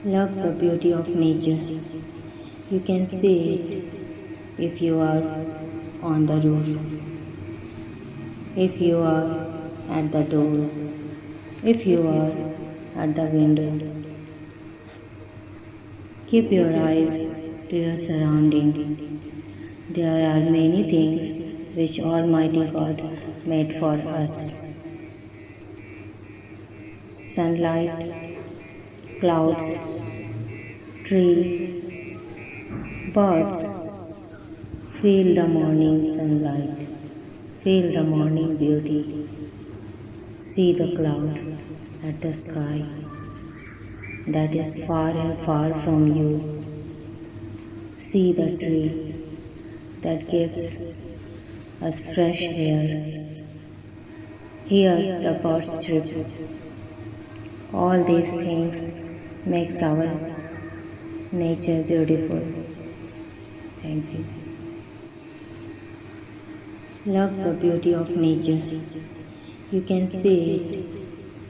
Love the beauty of nature. You can see it if you are on the roof, if you are at the door, if you are at the window. Keep your eyes to your surrounding. There are many things which Almighty God made for us. Sunlight, clouds, tree, birds. Feel the morning sunlight. Feel the morning beauty. See the cloud at the sky that is far and far from you. See the tree that gives us fresh air. Hear the birds chirp. All these things makes our nature beautiful. Thank you. Love the beauty of nature. You can see it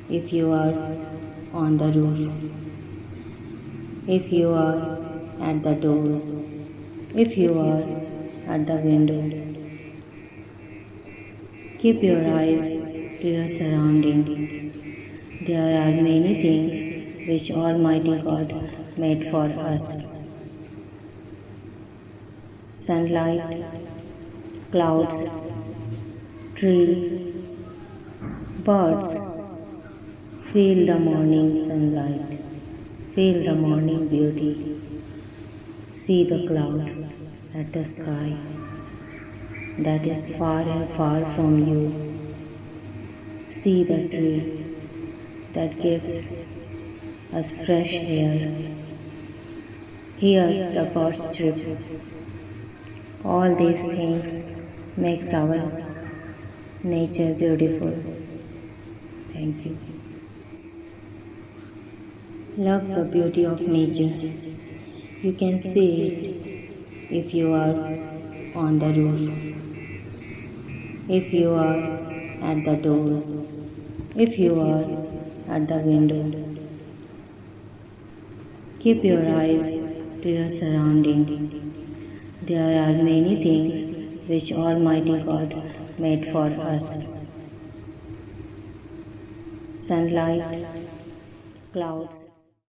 if you are on the roof, if you are at the door, if you are at the window. Keep your eyes to your surrounding. There are many things which Almighty God made for us. Sunlight, clouds, tree, birds. Feel the morning sunlight. Feel the morning beauty. See the cloud at the sky that is far and far from you. See the tree that gives us fresh air. Hear the birds chirp. All these things makes our nature beautiful. Thank you. Love the beauty of nature. You can see it if you are on the roof, if you are at the door, if you are at the window. Keep your eyes to your surrounding. There are many things which Almighty God made for us. Sunlight, clouds,